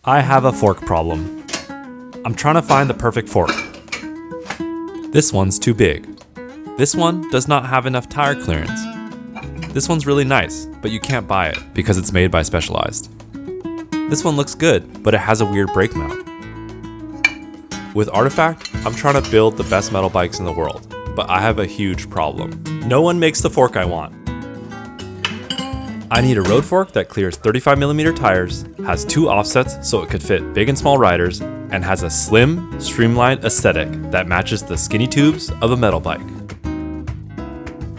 I have a fork problem. I'm trying to find the perfect fork. This one's too big. This one does not have enough tire clearance. This one's really nice, but you can't buy it because it's made by Specialized. This one looks good, but it has a weird brake mount. With Artifact, I'm trying to build the best metal bikes in the world, but I have a huge problem. No one makes the fork I want. I need a road fork that clears 35mm tires, has 2 offsets so it could fit big and small riders, and has a slim, streamlined aesthetic that matches the skinny tubes of a metal bike.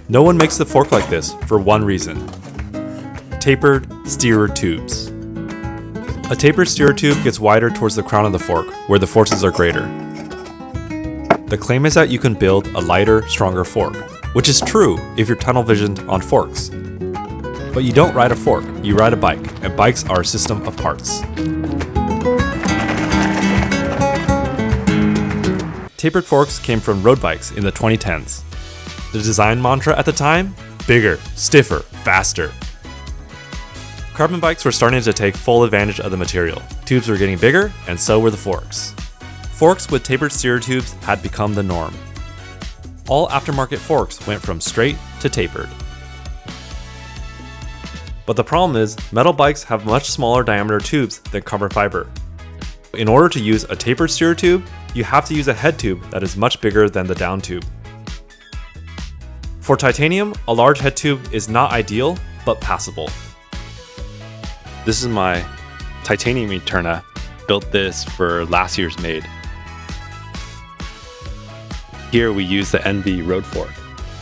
No one makes the fork like this for one reason: tapered steerer tubes. A tapered steerer tube gets wider towards the crown of the fork, where the forces are greater. The claim is that you can build a lighter, stronger fork, which is true if you're tunnel visioned on forks. But you don't ride a fork, you ride a bike, and bikes are a system of parts. Tapered forks came from road bikes in the 2010s. The design mantra at the time? Bigger, stiffer, faster. Carbon bikes were starting to take full advantage of the material. Tubes were getting bigger, and so were the forks. Forks with tapered steerer tubes had become the norm. All aftermarket forks went from straight to tapered. But the problem is, metal bikes have much smaller diameter tubes than carbon fiber. In order to use a tapered steerer tube, you have to use a head tube that is much bigger than the down tube. For titanium, a large head tube is not ideal, but passable. This is my titanium Eterna. Built this for last year's made. Here we use the NV road fork.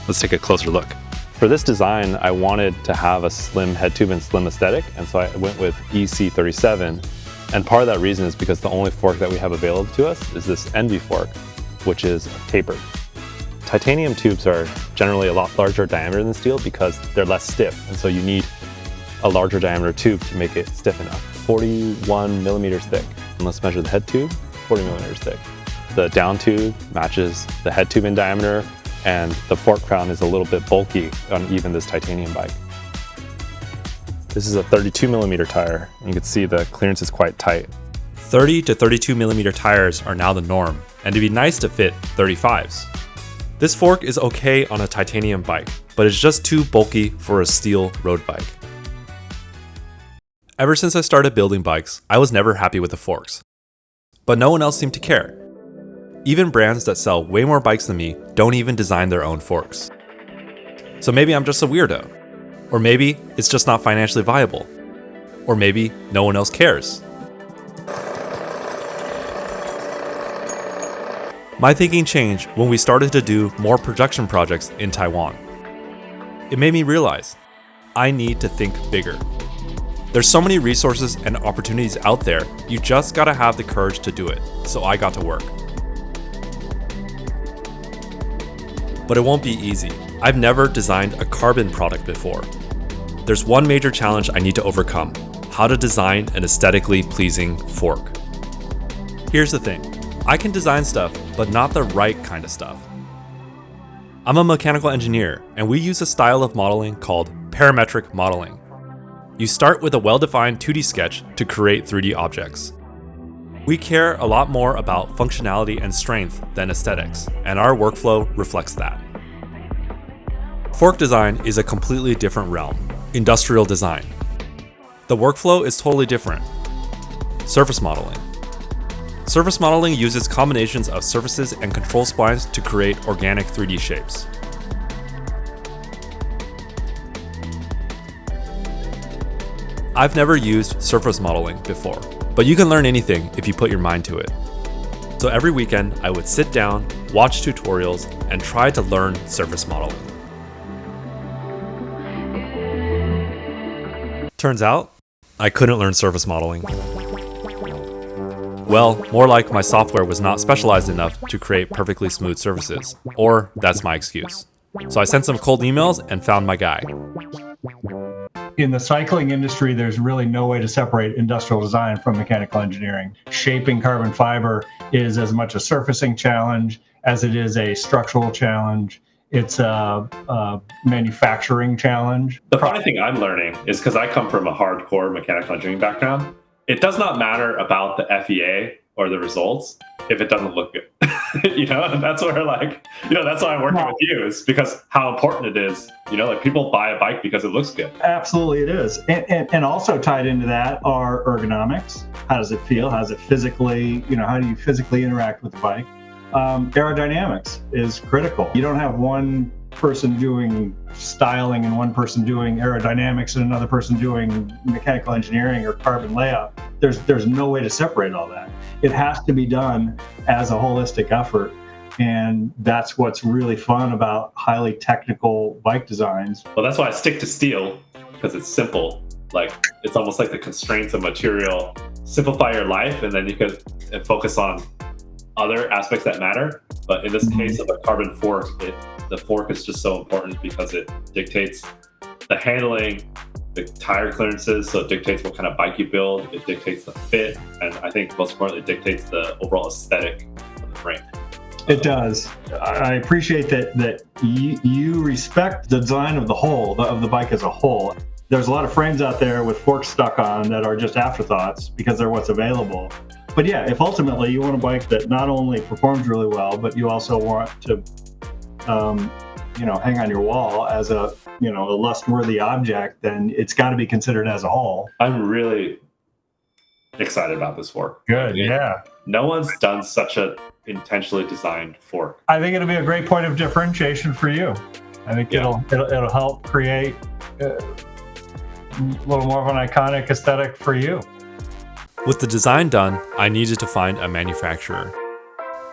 Let's take a closer look. For this design, I wanted to have a slim head tube and slim aesthetic, and so I went with EC37. And part of that reason is because the only fork that we have available to us is this NV fork, which is tapered. Titanium tubes are generally a lot larger diameter than steel because they're less stiff, and so you need a larger diameter tube to make it stiff enough. 41 millimeters thick. And let's measure the head tube, 40 millimeters thick. The down tube matches the head tube in diameter, and the fork crown is a little bit bulky on even this titanium bike. This is a 32mm tire, and you can see the clearance is quite tight. 30 to 32mm tires are now the norm, and it'd be nice to fit 35s. This fork is okay on a titanium bike, but it's just too bulky for a steel road bike. Ever since I started building bikes, I was never happy with the forks. But no one else seemed to care. Even brands that sell way more bikes than me don't even design their own forks. So maybe I'm just a weirdo. Or maybe it's just not financially viable. Or maybe no one else cares. My thinking changed when we started to do more production projects in Taiwan. It made me realize I need to think bigger. There's so many resources and opportunities out there, you just gotta have the courage to do it. So I got to work. But it won't be easy. I've never designed a carbon product before. There's one major challenge I need to overcome: how to design an aesthetically pleasing fork. Here's the thing, I can design stuff, but not the right kind of stuff. I'm a mechanical engineer, and we use a style of modeling called parametric modeling. You start with a well-defined 2D sketch to create 3D objects. We care a lot more about functionality and strength than aesthetics, and our workflow reflects that. Fork design is a completely different realm: industrial design. The workflow is totally different. Surface modeling. Surface modeling uses combinations of surfaces and control splines to create organic 3D shapes. I've never used surface modeling before, but you can learn anything if you put your mind to it. So every weekend, I would sit down, watch tutorials, and try to learn surface modeling. Turns out, I couldn't learn surface modeling. Well, more like my software was not specialized enough to create perfectly smooth surfaces, or that's my excuse. So I sent some cold emails and found my guy. In the cycling industry, there's really no way to separate industrial design from mechanical engineering. Shaping carbon fiber is as much a surfacing challenge as it is a structural challenge. It's a manufacturing challenge. The funny thing I'm learning is because I come from a hardcore mechanical engineering background, it does not matter about the FEA or the results if it doesn't look good. And that's where that's why I'm working with you, is because how important it is. People buy a bike because it looks good. Absolutely, it is. And also tied into that are ergonomics. How does it feel? How does it physically, how do you physically interact with the bike? Aerodynamics is critical. You don't have one person doing styling and one person doing aerodynamics and another person doing mechanical engineering or carbon layout. There's no way to separate all that. It has to be done as a holistic effort. And that's what's really fun about highly technical bike designs. Well, that's why I stick to steel, because it's simple. It's almost like the constraints of material. Simplify your life, and then you can focus on other aspects that matter. But in this case of a carbon fork, the fork is just so important because it dictates the handling, the tire clearances, so it dictates what kind of bike you build, it dictates the fit, and I think most importantly, it dictates the overall aesthetic of the frame. It does. I appreciate that you respect the design of the whole, of the bike as a whole. There's a lot of frames out there with forks stuck on that are just afterthoughts because they're what's available. But yeah, if ultimately you want a bike that not only performs really well, but you also want to, hang on your wall as a lust-worthy object, then it's got to be considered as a whole. I'm really excited about this fork. Good, yeah. No one's done such a intentionally designed fork. I think it'll be a great point of differentiation for you. I think it'll help create a little more of an iconic aesthetic for you. With the design done, I needed to find a manufacturer.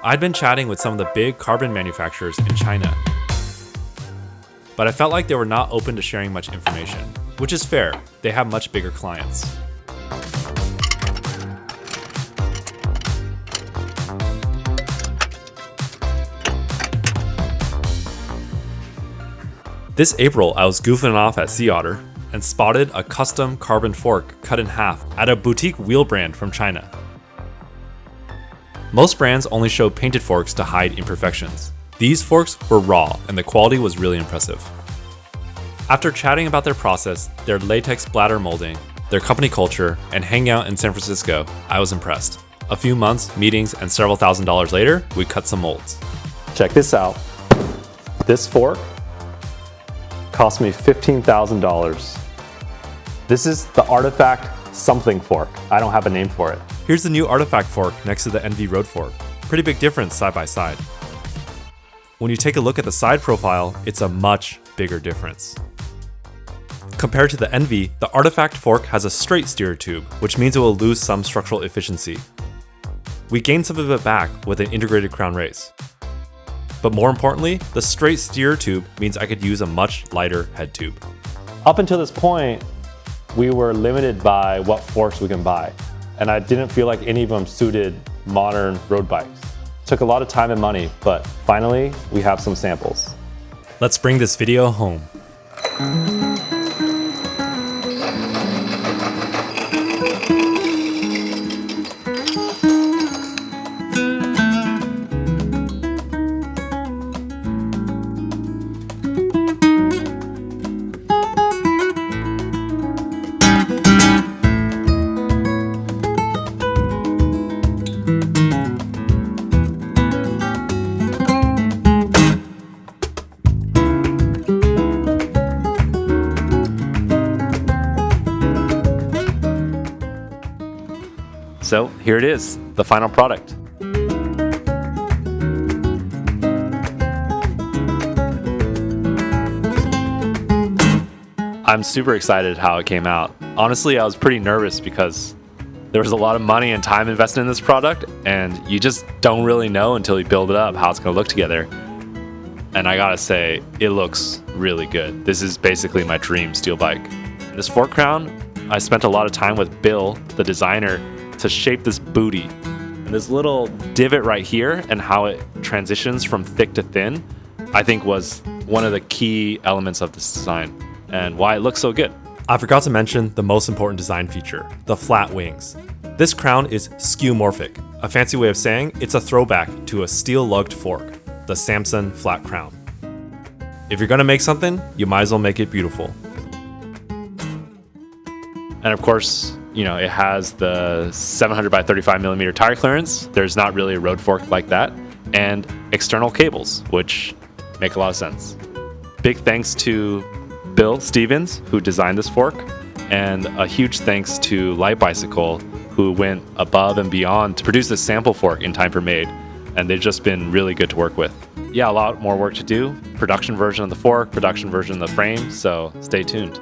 I'd been chatting with some of the big carbon manufacturers in China, but I felt like they were not open to sharing much information, which is fair. They have much bigger clients. This April, I was goofing off at Sea Otter and spotted a custom carbon fork cut in half at a boutique wheel brand from China. Most brands only show painted forks to hide imperfections. These forks were raw and the quality was really impressive. After chatting about their process, their latex bladder molding, their company culture, and hanging out in San Francisco, I was impressed. A few months, meetings, and several $1,000s later, we cut some molds. Check this out. This fork cost me $15,000. This is the Artifact something fork. I don't have a name for it. Here's the new Artifact fork next to the NV Road fork. Pretty big difference side by side. When you take a look at the side profile, it's a much bigger difference. Compared to the NV, the Artifact fork has a straight steer tube, which means it will lose some structural efficiency. We gained some of it back with an integrated crown race. But more importantly, the straight steer tube means I could use a much lighter head tube. Up until this point, we were limited by what forks we can buy, and I didn't feel like any of them suited modern road bikes. It took a lot of time and money, but finally, we have some samples. Let's bring this video home. So here it is, the final product. I'm super excited how it came out. Honestly, I was pretty nervous because there was a lot of money and time invested in this product, and you just don't really know until you build it up how it's going to look together. And I gotta say, it looks really good. This is basically my dream steel bike. This fork crown, I spent a lot of time with Bill, the designer, to shape this booty. And this little divot right here and how it transitions from thick to thin, I think was one of the key elements of this design and why it looks so good. I forgot to mention the most important design feature, the flat wings. This crown is skeuomorphic, a fancy way of saying it's a throwback to a steel-lugged fork, the Samson flat crown. If you're gonna make something, you might as well make it beautiful. And of course, it has the 700 by 35 millimeter tire clearance. There's not really a road fork like that. And external cables, which make a lot of sense. Big thanks to Bill Stevens, who designed this fork, and a huge thanks to Light Bicycle, who went above and beyond to produce this sample fork in time for Made, and they've just been really good to work with. Yeah, a lot more work to do. Production version of the fork, production version of the frame, so stay tuned.